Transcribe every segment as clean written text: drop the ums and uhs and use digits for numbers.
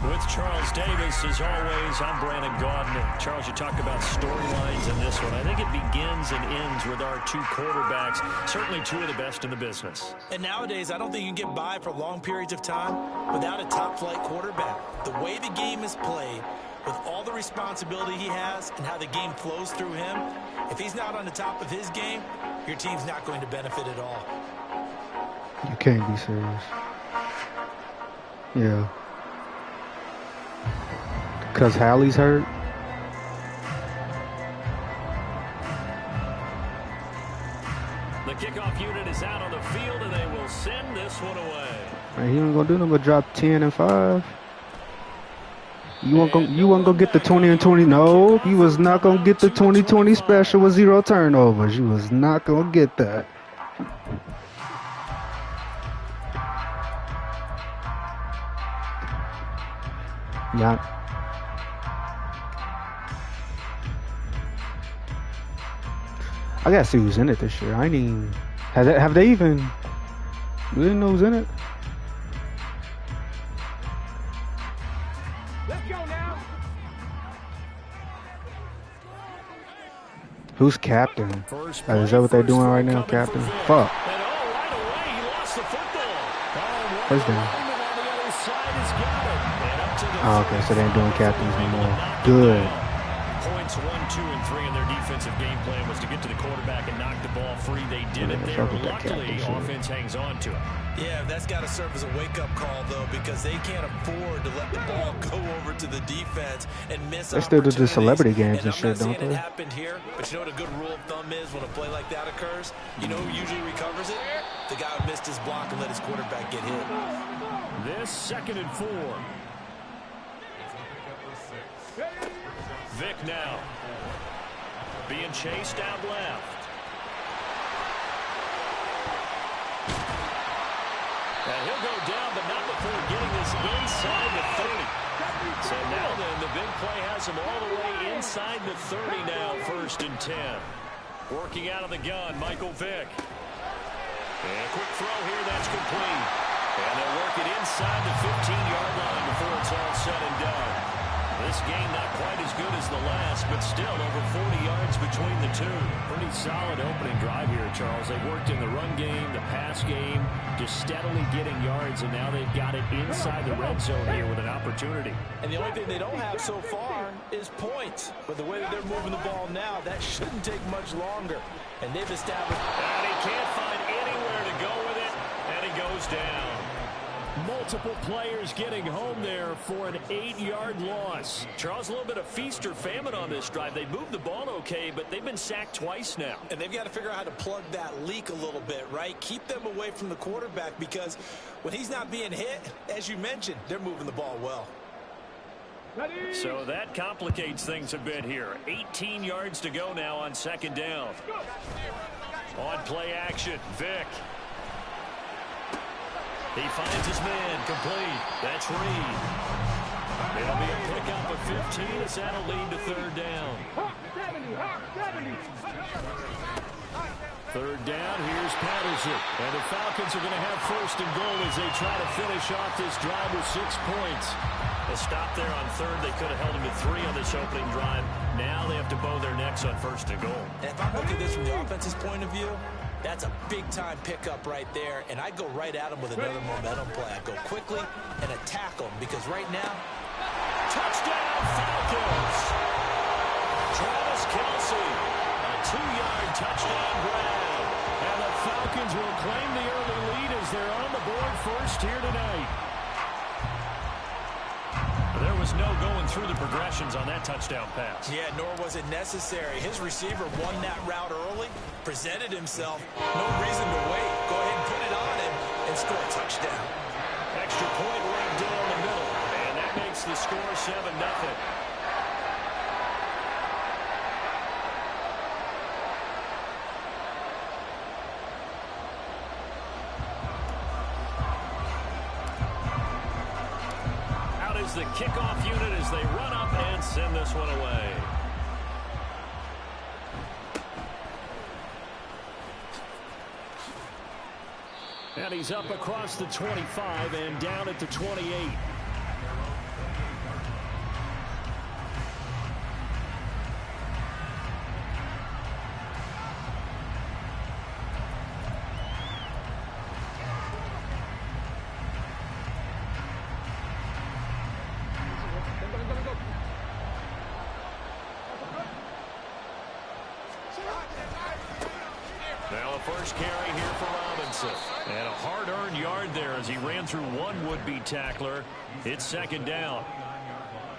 With Charles Davis, as always, I'm Brandon Gaudin. Charles, you talk about storylines in this one. I think it begins and ends with our two quarterbacks, certainly two of the best in the business. And nowadays, I don't think you can get by for long periods of time without a top-flight quarterback. The way the game is played, with all the responsibility he has and how the game flows through him, if he's not on the top of his game, your team's not going to benefit at all. You can't be serious. Yeah. Because Hallie's hurt? The kickoff unit is out on the field, and they will send this one away. Man, he ain't going to do nothing but drop 10 and 5. You weren't gonna get the 20 and 20. No, you was not going to get the 20-20 special with 0 turnovers. You was not going to get that. Yeah. I gotta see who's in it this year. I ain't even. Have they even? We didn't know who's in it. Let's go now. Who's captain? Is that what they're doing right now, captain? Fuck. First down. Oh, okay, so they ain't doing captains anymore. Good. Points 1, 2, and 3 in their defensive game plan was to get to the quarterback and knock the ball free. They did it there. Luckily, offense hangs on to it. Yeah, that's got to serve as a wake-up call, though, because they can't afford to let the ball go over to the defense and miss they still do the celebrity games and I'm shit, don't they? It happened here, but you know what a good rule of thumb is when a play like that occurs? You know who usually recovers it? The guy who missed his block and let his quarterback get hit. This 2nd and 4. Vic now. Being chased out left. And he'll go down, but not before getting this inside the 30. So now then, the big play has him all the way inside the 30 now, 1st and 10. Working out of the gun, Michael Vick. And a quick throw here, that's complete. And they'll work it inside the 15-yard line before it's all said and done. This game not quite as good as the last, but still over 40 yards between the two. Pretty solid opening drive here, Charles. They've worked in the run game, the pass game, just steadily getting yards, and now they've got it inside the red zone here with an opportunity. And the only thing they don't have so far is points. But the way that they're moving the ball now, that shouldn't take much longer. And they've established... And he can't find anywhere to go with it, and he goes down. Multiple players getting home there for an 8-yard loss. Charles, a little bit of feast or famine on this drive. They moved the ball okay, but they've been sacked twice now. And they've got to figure out how to plug that leak a little bit, right? Keep them away from the quarterback, because when he's not being hit, as you mentioned, they're moving the ball well. So that complicates things a bit here. 18 yards to go now on 2nd down. On play action, Vic. He finds his man, complete. That's Reed. It'll be a pickup of 15 as that'll lead to 3rd down. 3rd down, here's Patterson. And the Falcons are going to have 1st and goal as they try to finish off this drive with 6 points. A stop there on 3rd. They could have held him to 3 on this opening drive. Now they have to bow their necks on 1st and goal. And if I'm looking at this from the offense's point of view, that's a big-time pickup right there, and I go right at him with another momentum play. I go quickly and attack him, because right now, touchdown Falcons! Travis Kelce, a 2-yard touchdown grab. And the Falcons will claim the early lead as they're on the board first here tonight. There was no going through the progressions on that touchdown pass. Yeah, nor was it necessary. His receiver won that route early, presented himself. No reason to wait. Go ahead and put it on him and score a touchdown. Extra point right down the middle, and that makes the score 7-0. The kickoff unit as they run up and send this one away. And he's up across the 25 and down at the 28. first carry here for Robinson. And a hard-earned yard there as he ran through one would-be tackler. It's second down.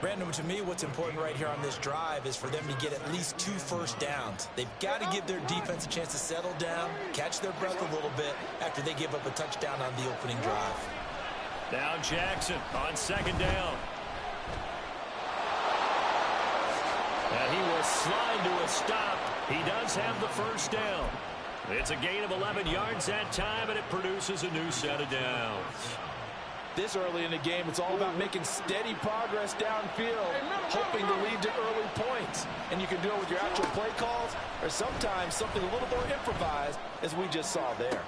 Brandon, to me, what's important right here on this drive is for them to get at least 2 first downs. They've got to give their defense a chance to settle down, catch their breath a little bit after they give up a touchdown on the opening drive. Now Jackson on second down. And he will slide to a stop. He does have the first down. It's a gain of 11 yards that time, and it produces a new set of downs. This early in the game, it's all about making steady progress downfield, hoping to lead to early points. And you can do it with your actual play calls, or sometimes something a little more improvised, as we just saw there.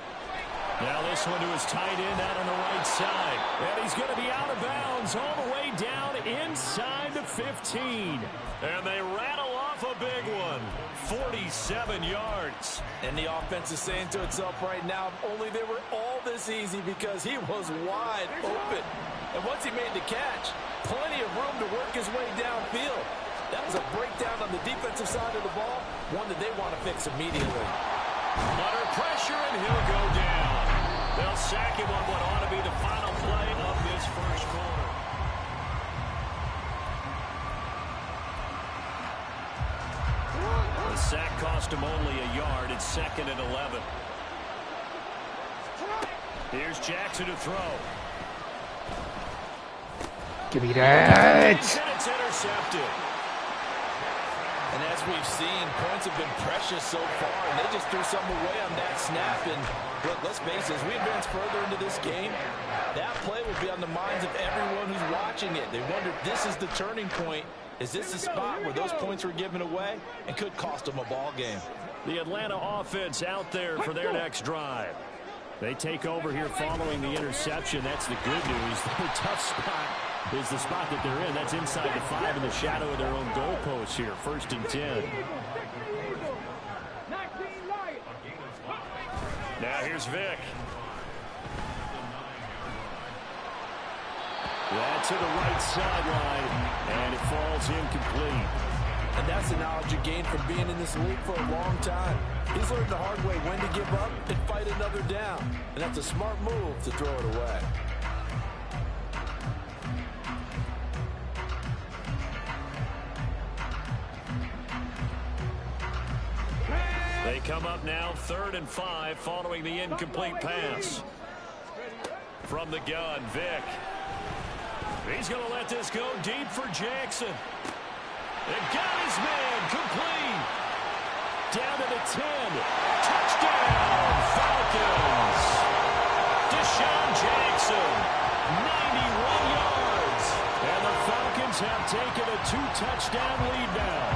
Now this one to his tight end out on the right side. And he's going to be out of bounds all the way down inside the 15. And they rattle off a big one. 47 yards. And the offense is saying to itself right now, if only they were all this easy, because he was wide open. And once he made the catch, plenty of room to work his way downfield. That was a breakdown on the defensive side of the ball, one that they want to fix immediately. Under pressure, and he'll go down. They'll sack him on what ought to be the final play of this first quarter. The sack cost him only a yard. It's second and 11. Here's Jackson to throw. Give me that. And it's intercepted. And as we've seen, points have been precious so far, and they just threw something away on that snap. And look, let's face it, as we advance further into this game, that play will be on the minds of everyone who's watching it. They wonder if this is the turning point. Is this the spot where those points were given away and could cost them a ball game? The Atlanta offense out there for their next drive. They take over here following the interception. That's the good news. The tough spot is the spot that they're in. That's inside the 5 in the shadow of their own goalpost here. First and 10. Now here's Vick. That's to the right sideline, and it falls incomplete. And that's the knowledge you gain from being in this league for a long time. He's learned the hard way when to give up and fight another down. And that's a smart move to throw it away. They come up now 3rd and 5 following the incomplete pass. From the gun, Vick. He's going to let this go deep for Jackson. And got his man complete. Down to the 10. Touchdown, Falcons. Deshaun Jackson, 91 yards. And the Falcons have taken a 2-touchdown lead now.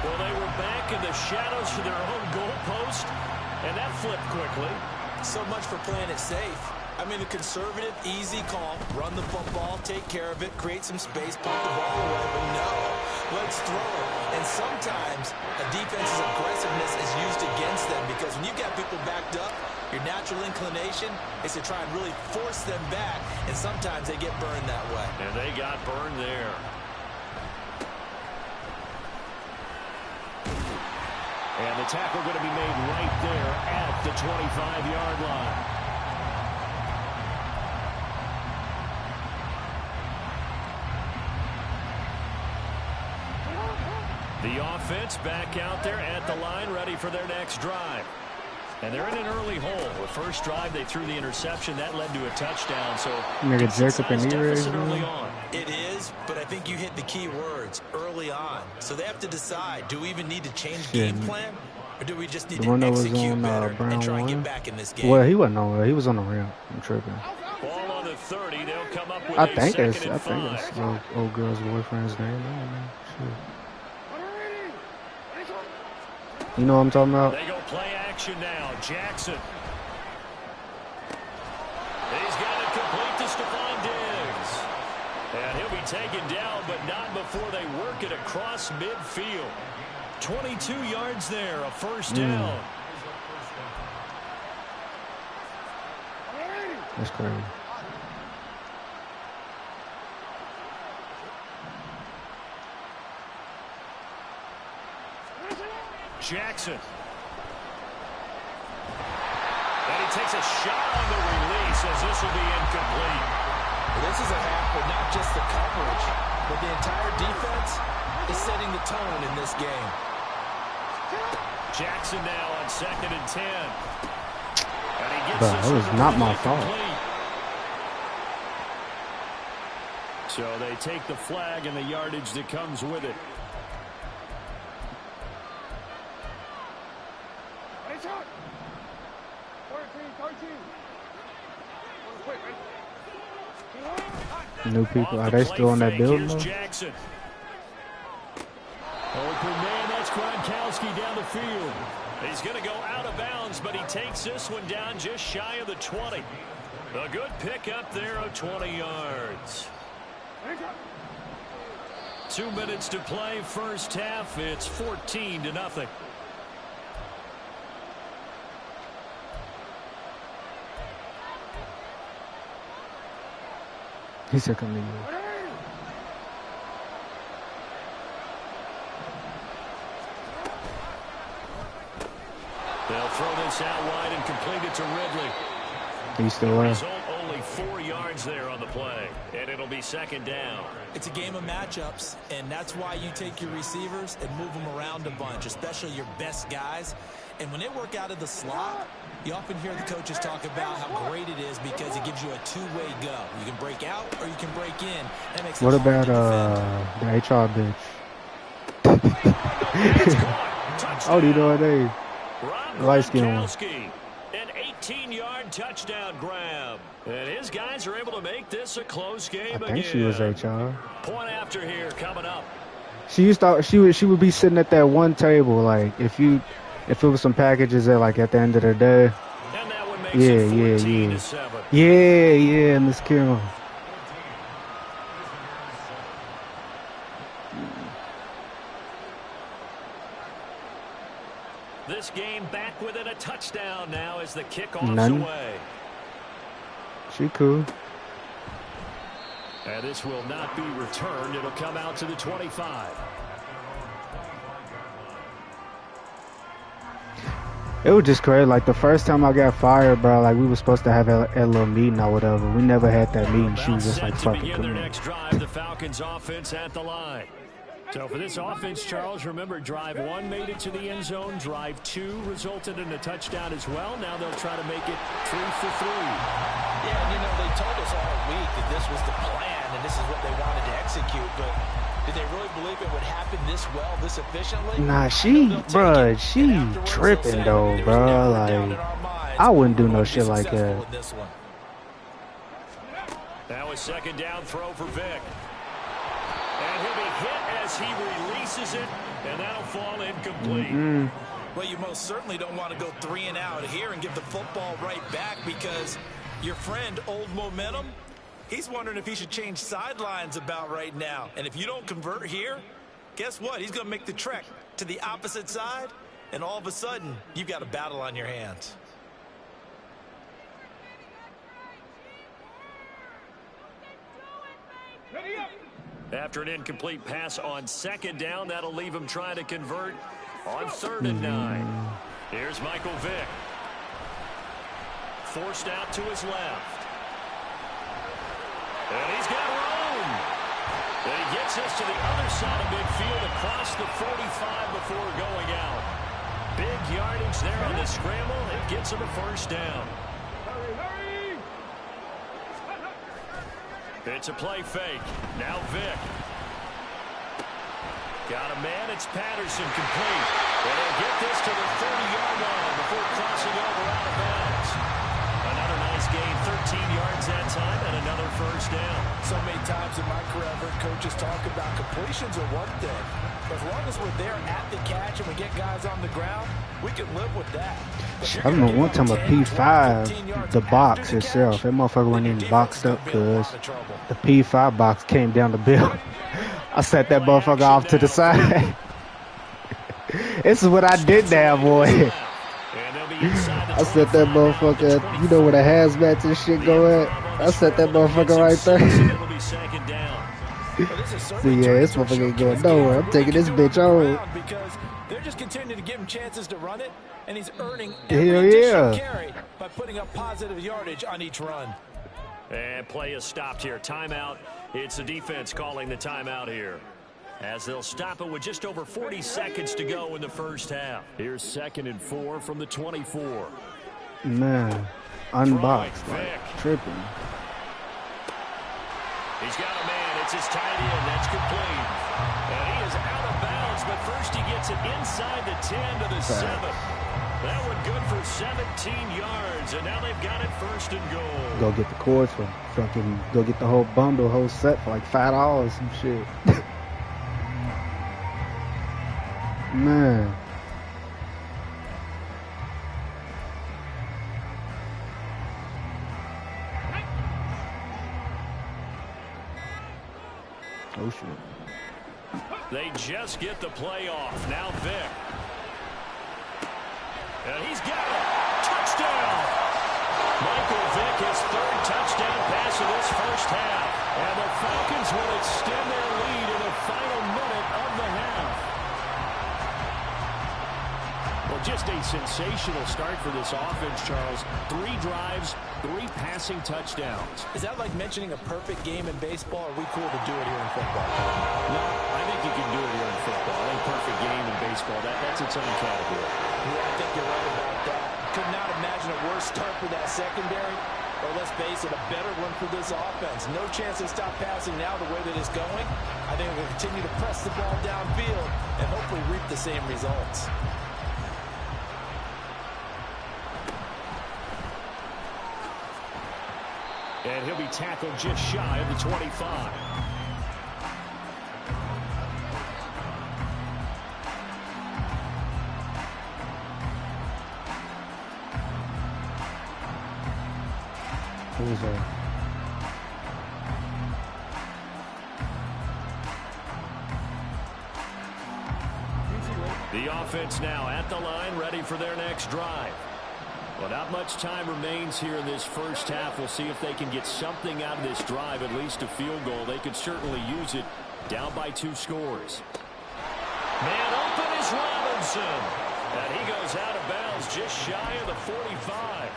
Well, they were back in the shadows for their own goalpost, and that flipped quickly. So much for playing it safe. I mean, a conservative, easy call, run the football, take care of it, create some space, pump the ball away, but no, let's throw it. And sometimes a defense's aggressiveness is used against them, because when you've got people backed up, your natural inclination is to try and really force them back, and sometimes they get burned that way. And they got burned there. And the tackle going to be made right there at the 25-yard line. The offense back out there at the line, ready for their next drive. And they're in an early hole. The first drive, they threw the interception. That led to a touchdown. So early on. It is, but I think you hit the key words, early on. So they have to decide, do we even need to change game plan? Or do we just need to execute better and try and get back in this game? Well, he wasn't on. He was on the rim. I'm tripping. Ball on the 30. They'll come up with I a think second it's and 5. old girl's boyfriend's name. I don't know. Shit. You know what I'm talking about? They go play action now. Jackson. He's got it complete to Stephon Diggs. And he'll be taken down, but not before they work it across midfield. 22 yards there, a first down. That's crazy. Jackson. takes a shot on the release as this will be incomplete. This is a half where not just the coverage, but the entire defense is setting the tone in this game. Jackson now on 2nd and 10. And he gets But that was not my fault. So they take the flag and the yardage that comes with it. New people, are they still on that building? Open man, that's Gronkowski down the field. He's going to go out of bounds, but he takes this one down just shy of the 20. A good pickup there of 20 yards. 2 minutes to play, first half. It's 14-0. He said, "Come in." They'll throw this out wide and complete it to Ridley. He's still there. Result, only 4 yards there on the play, and it'll be 2nd down. It's a game of matchups, and that's why you take your receivers and move them around a bunch, especially your best guys. And when they work out of the slot, you often hear the coaches talk about how great it is because it gives you a two-way go. You can break out or you can break in. That makes What it hard about to the HR bitch? Oh, do you know her name? Light skin one. An 18-yard touchdown grab. And his guys are able to make this a close game again. I think she was HR. Point after here coming up. She used to. She would be sitting at that one table, like if it was some packages there, like at the end of the day. And that one makes it 14-7. Yeah, Miss Kim. This game back within a touchdown now as the kickoff's away. She cool. And this will not be returned. It'll come out to the 25. It was just crazy. Like the first time I got fired, bro, like we were supposed to have a little meeting or whatever. We never had that meeting. She was just like, fuck it, come their on. next drive, the Falcons offense at the line. So for this offense, Charles, remember drive 1 made it to the end zone. Drive 2 resulted in a touchdown as well. Now they'll try to make it 3 for 3. Yeah, and they told us all week that this was the plan and this is what they wanted to execute, but did they really believe it would happen this well, this efficiently? Nah, she tripping though, bro. Like, I wouldn't do no shit like that. That was 2nd down throw for Vic. And he'll be hit as he releases it, and that'll fall incomplete. Well, you most certainly don't want to go 3 and out here and give the football right back because your friend, Old Momentum, he's wondering if he should change sidelines about right now. And if you don't convert here, guess what? He's going to make the trek to the opposite side, and all of a sudden, you've got a battle on your hands. After an incomplete pass on 2nd down, that'll leave him trying to convert on 3rd and 9. Here's Michael Vick. Forced out to his left. And he's got room. And he gets this to the other side of midfield across the 45 before going out. Big yardage there on the scramble. It gets him a 1st down. It's a play fake. Now Vick. Got a man. It's Patterson complete. And he'll get this to the 30-yard line before crossing over out of bounds. Another nice gain, 13 yards that time, and another 1st down. So many times in my career, I've heard coaches talk about completions are one thing. But as long as we're there at the catch and we get guys on the ground, we can live with that. I remember one time a P5, the box itself, that motherfucker wasn't even boxed up because the P5 box came down the bill. I set that motherfucker off to the side. This is what I did now, boy. I set that motherfucker, you know where the hazmats and shit go at? I set that motherfucker right there. So yeah, this motherfucker ain't going nowhere. I'm taking this bitch on. They're just continuing to give him chances to run it, and he's earning Hell every additional yeah. carry by putting up positive yardage on each run. And play is stopped here. Timeout. It's the defense calling the timeout here, as they'll stop it with just over 40 seconds to go in the first half. Here's 2nd and 4 from the 24. Man, unboxed, like tripping. He's got a man. It's his tight end. That's complete. And he is out of bounds, but first he gets it inside the 10 to the 7. That one good for 17 yards, and now they've got it 1st and goal. Go get the cords for fucking, go get the whole bundle, whole set for like $5, some shit. Man. Oh, shit. They just get the play off. Now Vic. And he's got it. Touchdown. Michael Vick, his 3rd touchdown pass of this first half. And the Falcons will extend their lead in the final minute of the half. Well, just a sensational start for this offense, Charles. 3 drives, 3 passing touchdowns. Is that like mentioning a perfect game in baseball, or are we cool to do it here in football? No, I think you can do it here in football. I think perfect game in baseball, that's its own category. Yeah, I think you're right about that. Could not imagine a worse start for that secondary, or let's face it, a better one for this offense. No chance to stop passing now the way that it's going. I think we'll continue to press the ball downfield and hopefully reap the same results. And he'll be tackled just shy of the 25. Who's that? The offense now at the line, ready for their next drive. Well, not much time remains here in this first half. We'll see if they can get something out of this drive, at least a field goal. They could certainly use it, down by 2 scores. Man open is Robinson. And he goes out of bounds just shy of the 45.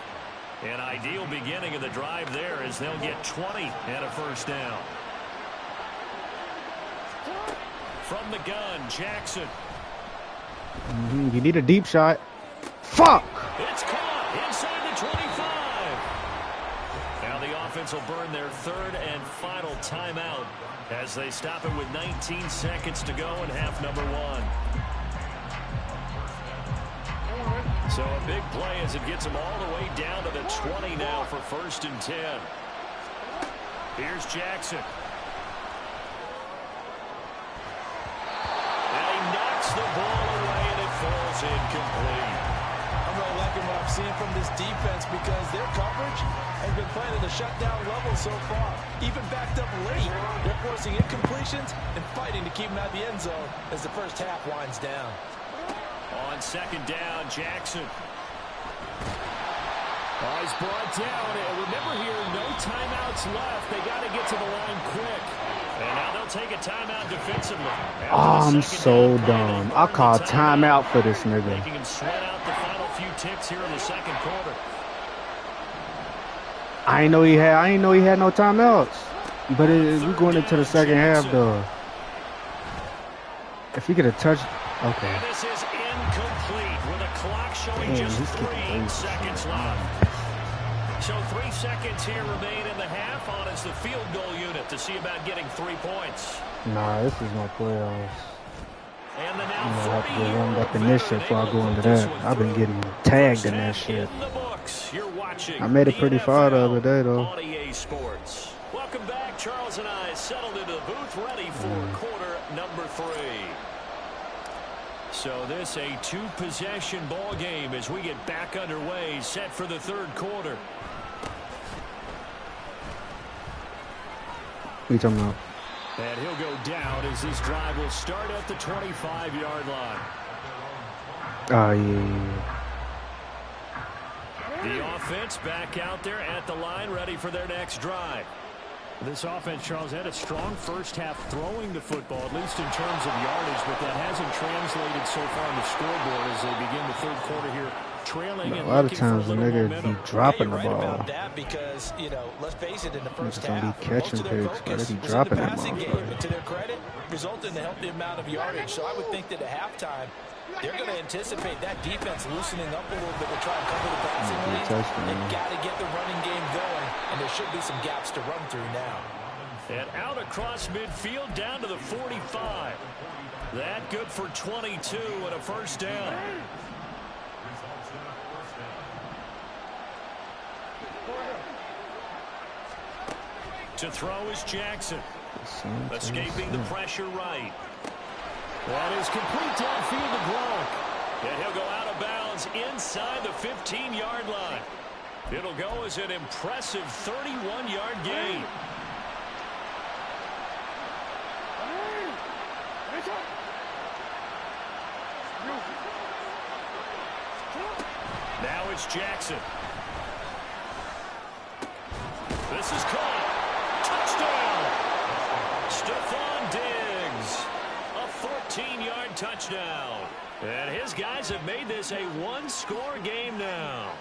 An ideal beginning of the drive there, as they'll get 20 and a first down. From the gun, Jackson. You need a deep shot. Fuck! It's caught inside the 25. Now the offense will burn their 3rd and final timeout as they stop it with 19 seconds to go in half number 1. So a big play as it gets them all the way down to the 20 now for 1st and 10. Here's Jackson. And he knocks the ball away, and it falls incomplete. I'm really liking what I'm seeing from this defense because their coverage has been playing at a shutdown level so far. Even backed up late, they're forcing incompletions and fighting to keep them out of the end zone as the first half winds down. On 2nd down, Jackson. Oh, he's brought down. And remember here, no timeouts left. They got to get to the line quick. And now they'll take a timeout defensively. Oh, I'm so dumb. I call timeout for this nigga. Making him sweat out the final few ticks here in the 2nd quarter. I ain't know he had no timeouts. But we're going into the 2nd half though. If he could have touched, okay. And this is incomplete with a clock showing just 3 seconds left. So 3 seconds here remain in the half. On is the field goal unit to see about getting 3 points. Nah, this is my playoffs. And the I'm now gonna have to get warmed up in this shit before I go into that. I've been getting tagged in that shit. I made it pretty far the other day though. Sports. Welcome back. Charles and I settled into the booth, ready for quarter number 3. So this a 2-possession ball game as we get back underway, set for the 3rd quarter. What are you talking about? And he'll go down as this drive will start at the 25-yard line. Oh, yeah. The offense back out there at the line, ready for their next drive. This offense, Charles, had a strong first half throwing the football, at least in terms of yardage, but that hasn't translated so far on the scoreboard as they begin the third quarter here, trailing and a lot of looking for a times the little nigga momentum. be dropping the Yeah, you're right ball. about that because, you know, let's face it, in the first Niggas don't be half, catching most of their picks, but focus they be was dropping in the that passing game. motherfucker. And to their credit, resulted in a healthy amount of yardage. So I would think that at halftime, they're going to anticipate that defense loosening up a little bit to try and cover the passing lanes. They've got to get the running game going, and there should be some gaps to run through now. And out across midfield down to the 45. That good for 22 and a first down. To throw is Jackson. Escaping the pressure right. That is complete downfield to Gronk. And he'll go out of bounds inside the 15-yard line. It'll go as an impressive 31-yard gain. Now it's Jackson. This is caught. Touchdown. Stephon Diggs. A 14-yard touchdown. And his guys have made this a one-score game now.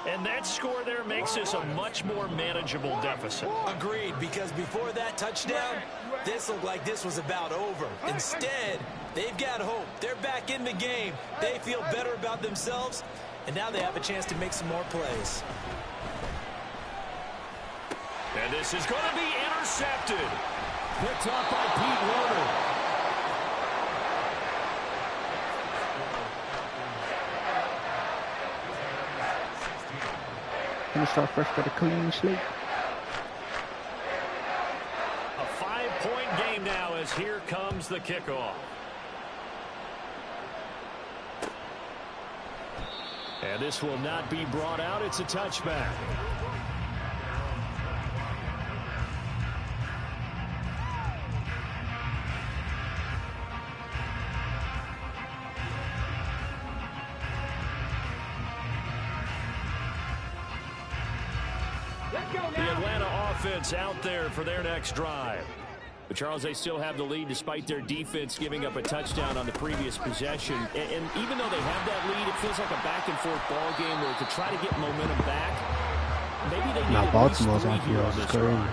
And that score there makes this a much more manageable deficit. Agreed, because before that touchdown, this looked like this was about over. Instead, they've got hope. They're back in the game. They feel better about themselves, and now they have a chance to make some more plays. And this is going to be intercepted. Picked up by Pete Werner. Gonna start fresh with a clean slate. A 5-point game now as here comes the kickoff. And this will not be brought out. It's a touchback. The Atlanta offense out there for their next drive. But, Charles, they still have the lead despite their defense giving up a touchdown on the previous possession. And even though they have that lead, it feels like a back-and-forth ball game where to try to get momentum back, maybe they need at least 3 here on this drive.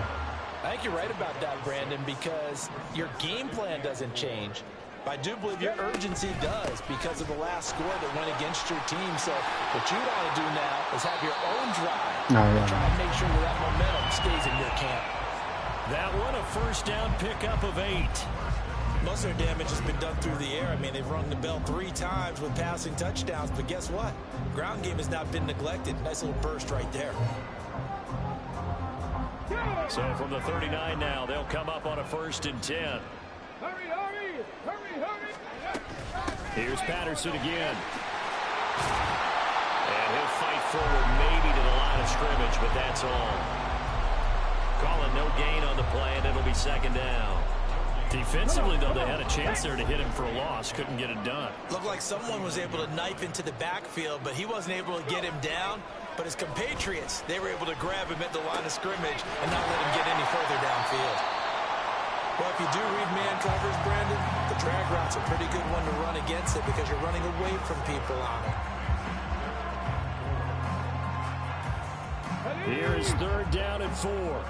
I think you're right about that, Brandon, because your game plan doesn't change. I do believe your urgency does because of the last score that went against your team. So what you want to do now is have your own drive and try and make sure that momentum stays in your camp. That one, a first down pickup of 8. Most of their damage has been done through the air. I mean, they've rung the bell 3 times with passing touchdowns, but guess what? Ground game has not been neglected. Nice little burst right there. So from the 39 now, they'll come up on a 1st and 10. Here's Patterson again. And he'll fight forward maybe to the line of scrimmage, but that's all. Calling no gain on the play, and it'll be 2nd down. Defensively, though, they had a chance there to hit him for a loss. Couldn't get it done. Looked like someone was able to knife into the backfield, but he wasn't able to get him down. But his compatriots, they were able to grab him at the line of scrimmage and not let him get any further downfield. Well, if you do read man covers, Brandon, the drag route's a pretty good one to run against it because you're running away from people on it. Here is 3rd down and 4.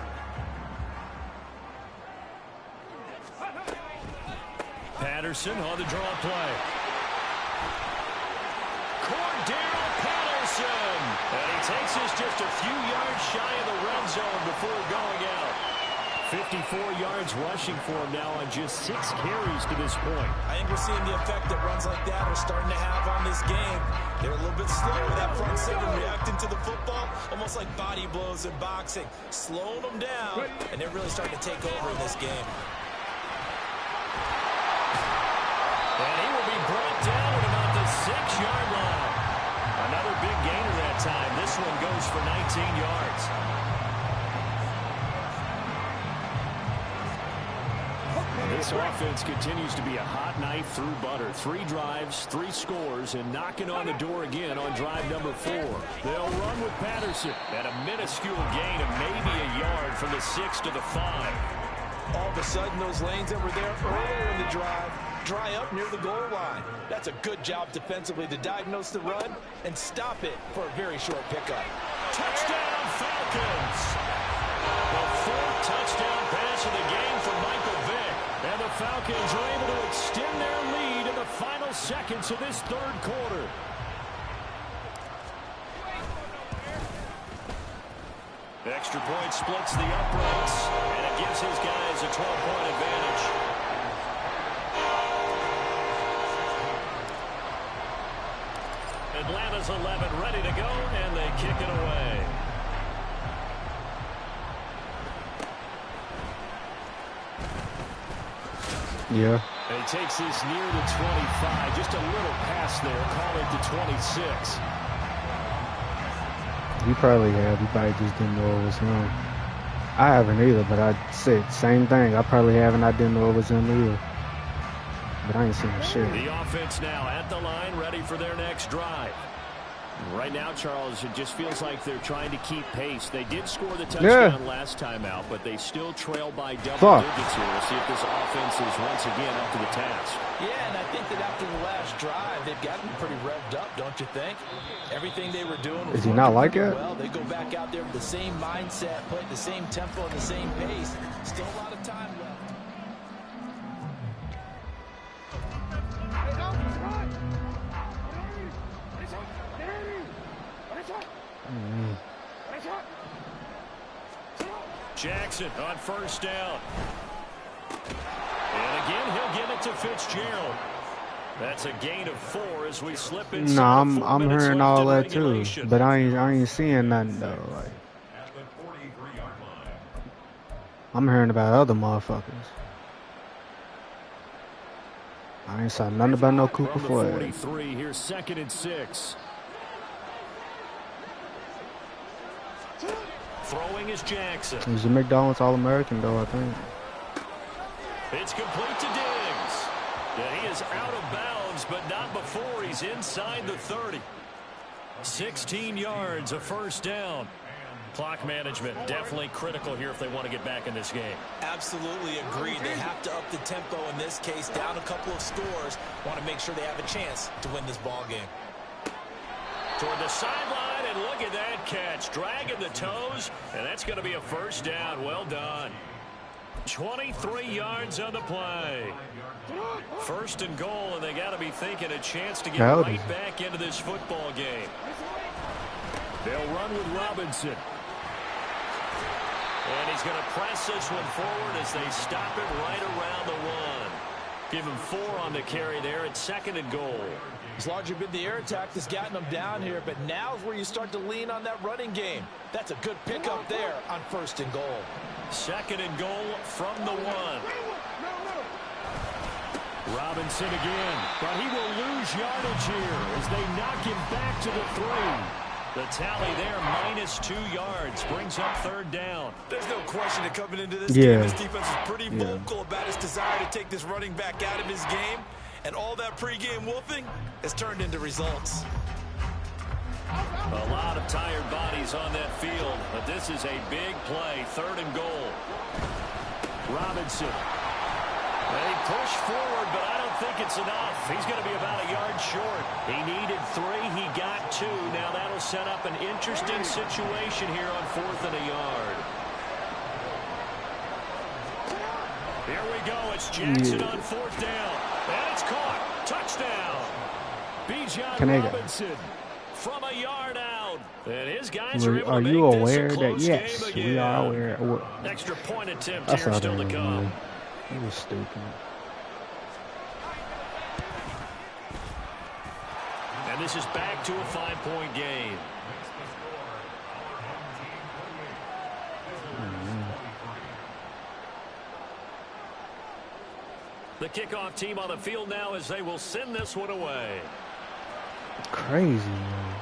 Patterson on the draw play. Cordero Patterson. And he takes us just a few yards shy of the red zone before going out. 54 yards rushing for him now on just 6 carries to this point. I think we're seeing the effect that runs like that are starting to have on this game. They're a little bit slow with that front 7 reacting to the football, almost like body blows in boxing, slowing them down, and they're really starting to take over in this game. And he will be brought down at about the 6-yard line. Another big gainer that time. This one goes for 19 yards. This This offense continues to be a hot knife through butter. 3 drives, 3 scores, and knocking on the door again on drive number 4. They'll run with Patterson at a minuscule gain of maybe a yard from the 6 to the 5. All of a sudden, those lanes that were there earlier in the drive dry up near the goal line. That's a good job defensively to diagnose the run and stop it for a very short pickup. Touchdown, Falcons! The 4th touchdown pass of the game for Michael Vick. And the Falcons are able to extend their lead in the final seconds of this 3rd quarter. Extra point splits the uprights, and it gives his guys a 12-point advantage. Atlanta's 11 ready to go, and they kick it away. Yeah. And he takes this near the 25. Just a little pass there. Call it the 26. He probably had. He probably just didn't know it was him. I haven't either, but I said same thing. I probably haven't. I didn't know it was him either. But I ain't seen shit. The offense now at the line, ready for their next drive. Right now, Charles, it just feels like they're trying to keep pace. They did score the touchdown last time out, but they still trail by double digits here. We'll see if this offense is once again up to the task. Yeah, and I think that after the last drive, they've gotten pretty revved up, don't you think? Everything they were doing was Is he not like it? well. They go back out there with the same mindset, play at the same tempo and the same pace. Still a lot of time left. Jackson on 1st down. And again, he'll give it to Fitzgerald. That's a gain of 4 as we slip in. No, I'm hearing all that too, but I ain't seeing nothing though. Like, I'm hearing about other motherfuckers. I ain't saw nothing about no Cooper Flag. 43, here's 2nd and 6. Throwing is Jackson. He's a McDonald's All-American though, I think. It's complete to Diggs. Yeah, he is out of bounds, but not before he's inside the 30. 16 yards, a 1st down. Clock management definitely critical here if they want to get back in this game. Absolutely agreed. They have to up the tempo in this case, down a couple of scores. Want to make sure they have a chance to win this ball game. Toward the sideline, and look at that catch. Dragging the toes, and that's going to be a 1st down. Well done. 23 yards on the play. 1st and goal, and they got to be thinking a chance to get right back into this football game. They'll run with Robinson. And he's going to press this one forward as they stop it right around the 1. Give him 4 on the carry there at 2nd and goal. It's largely been the air attack that's gotten them down here, but now's where you start to lean on that running game. That's a good pickup there on 1st and goal. 2nd and goal from the 1. Robinson again, but he will lose yardage here as they knock him back to the 3. The tally there, -2 yards, brings up 3rd down. There's no question that coming into this game, this defense is pretty vocal about its desire to take this running back out of his game. And all that pregame wolfing has turned into results. A lot of tired bodies on that field, but this is a big play. 3rd and goal. Robinson. They push forward, but I don't think it's enough. He's going to be about a yard short. He needed 3. He got 2. Now that'll set up an interesting situation here on 4th and a yard. Here we go. It's Jackson on 4th down. And it's caught. Touchdown. Bijan Robinson from a yard out. And his guys are able to make this a close game again. We are aware. Extra point attempt here still to come. He was stupid. And this is back to a 5-point game. The kickoff team on the field now as they will send this one away. Crazy, man.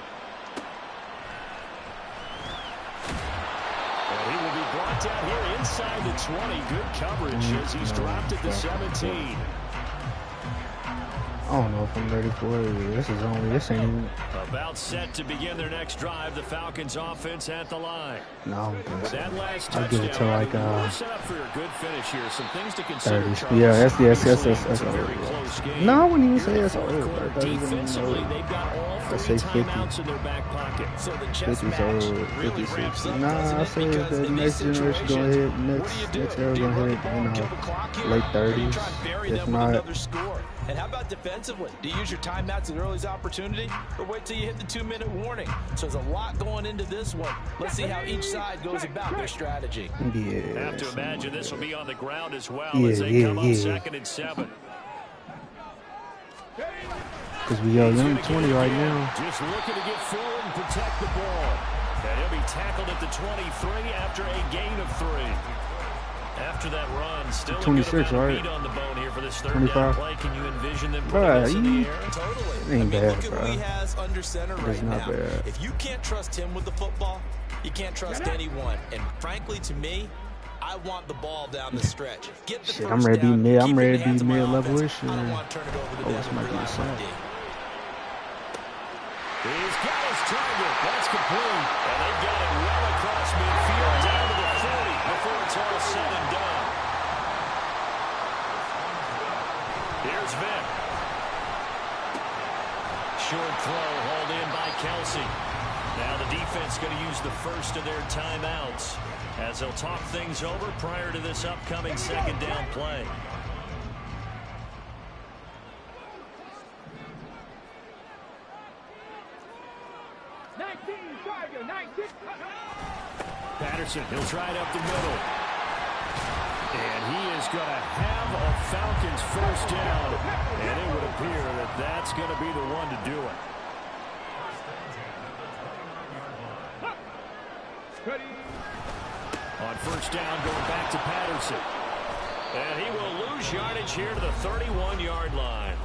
And He will be blocked out here inside the 20. Good coverage as he's dropped at the 17. I don't know if I'm ready for it. This ain't even. About set to begin their next drive. The Falcons offense at the line. No, I don't think so. That last I'll give it to like set up for a good finish here. Some things to consider. 30. Yeah, that's a very close game. No, I wouldn't even say that's Defensively, they've got all 3 timeouts in their back pocket. So the chess 50's match old, really 50, ramps 60. up. Nah, I say the next generation gonna hit, next era gonna hit, late 30s, if not. And how about defensively? Do you use your timeouts at early's opportunity, or wait till you hit the 2-minute warning? So there's a lot going into this one. Let's see how each side goes about their strategy. Yeah. Have to imagine this will be on the ground as well as they come up 2nd and 7. Because we are young 20 right now. Just looking to get forward and protect the ball. And he'll be tackled at the 23 after a gain of 3. After that run, still 26, right? Meat on the bone here for this 3rd 25. down play. Can you envision them putting this in the air? Totally. It ain't bad, look at what he has under center right not now. bad. If you can't trust him with the football, you can't trust anyone. And frankly, to me, I want the ball down the stretch. Get the Shit, first I'm ready to be down, mid. keep I'm it in ready the to hands be of my mid-level-ish. offense. I don't want to turn it over to them This and might be rely a on my sack. D. He's got his target. That's complete. And they got it well across midfield down to the 40 before it's all said and done. Here's Vick. Short throw hauled in by Kelsey. Now the defense going to use the first of their timeouts as they'll talk things over prior to this upcoming 2nd down play. Patterson, he'll try it up the middle. And he is going to have a Falcons first down. And it would appear that that's going to be the one to do it. On first down, going back to Patterson. And he will lose yardage here to the 31-yard line.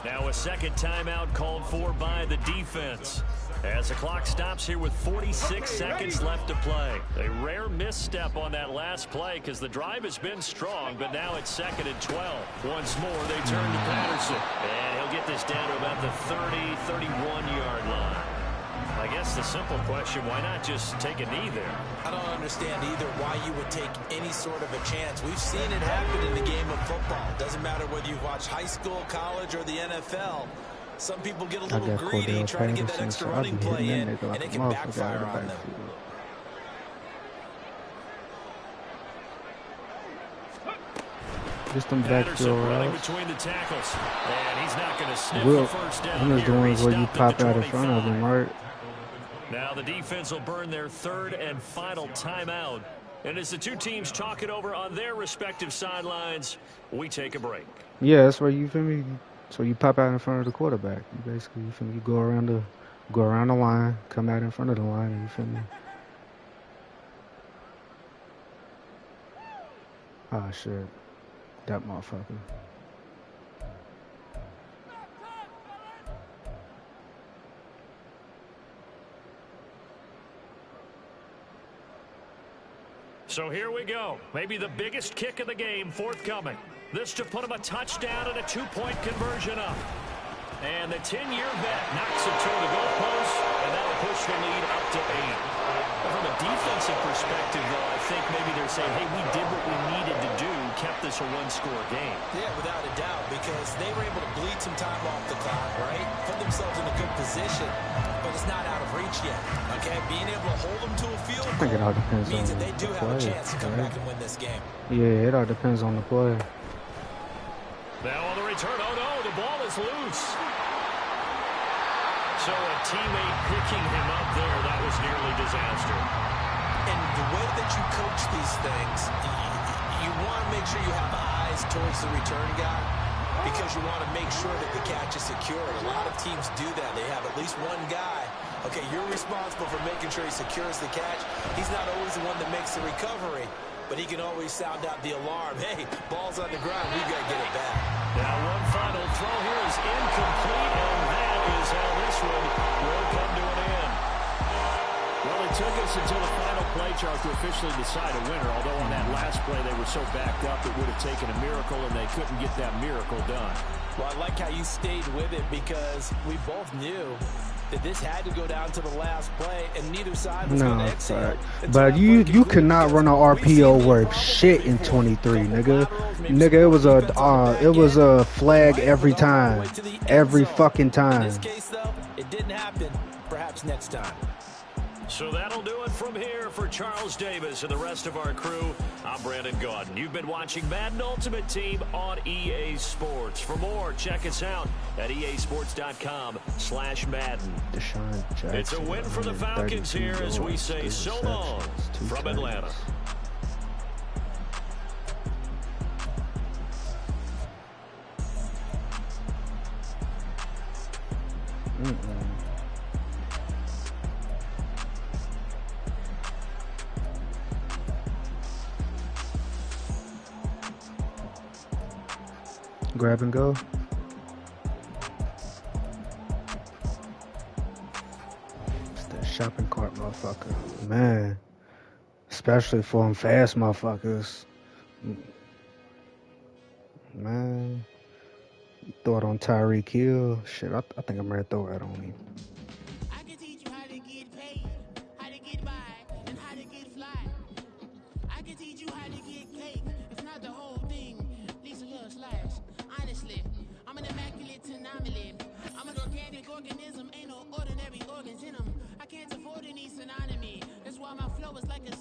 Now a 2nd timeout called for by the defense. As the clock stops here with 46 seconds left to play. A rare misstep on that last play because the drive has been strong, but now it's 2nd and 12. Once more, they turn to Patterson. And he'll get this down to about the 30, 31-yard line. I guess the simple question, why not just take a knee there? I don't understand either why you would take any sort of a chance. We've seen it happen in the game of football. Doesn't matter whether you've watched high school, college, or the NFL. Some people get a little greedy trying to get that extra running play in, and it can backfire on them. Just them backfield running routes. between the tackles. And he's not going to sniff the first down. I'm just the ones where you pop out in front of them, right? Now the defense will burn their 3rd and final timeout. And as the two teams talk it over on their respective sidelines, we take a break. Yeah, that's where you feel me. So you pop out in front of the quarterback. You basically, you feel me? You go around the line, come out in front of the line, and you feel me? Ah, shit. That motherfucker. So here we go. Maybe the biggest kick of the game forthcoming. This to put him a touchdown and a 2-point conversion up. And the 10-year vet knocks it toward the goalpost, and that'll push the lead up to 8. But from a defensive perspective, though, I think maybe they're saying, hey, we did what we needed to do, kept this a one-score game. Yeah, without a doubt, because they were able to bleed some time off the clock, right? Put themselves in a good position, but it's not out of reach yet, okay? Being able to hold them to a field goal it all depends means on that they do the have a play, chance to come back and win this game. Yeah, it all depends on the play. Now on the return, oh no, the ball is loose. So a teammate picking him up there, that was nearly disaster. And the way that you coach these things, you want to make sure you have eyes towards the return guy because you want to make sure that the catch is secure. And a lot of teams do that. They have at least one guy. Okay, you're responsible for making sure he secures the catch. He's not always the one that makes the recovery, but he can always sound out the alarm. Hey, ball's on the ground. We've got to get it back. Now one final throw here is incomplete, and that is how this one will come to an end. Well, it took us until the final play Charles, to officially decide a winner, although on that last play they were so backed up it would have taken a miracle, and they couldn't get that miracle done. Well, I like how you stayed with it because we both knew that this had to go down to the last play, and neither side was going to exhale. But you cannot run an RPO worth shit in 23, nigga. Nigga, it was a flag every time, every fucking time. In this case, though, it didn't happen. Perhaps next time. So that'll do it from here for Charles Davis and the rest of our crew. I'm Brandon Gaudin. You've been watching Madden Ultimate Team on EA Sports. For more, check us out at easports.com/Madden. It's a win for the Falcons here as we say so long from Atlanta. Grab and go. It's that shopping cart, motherfucker. Man. Especially for them fast motherfuckers. Man. Throw it on Tyreek Hill. Shit, I think I'm ready to throw it on him. I can teach you how to get paid, how to get by, and how to get fly. I can teach you how to get cake, if not the whole thing, at least a little slice. Honestly, I'm an immaculate anomaly. I'm an organic organism, ain't no ordinary organs in them. I can't afford any synonymy. That's why my flow is like a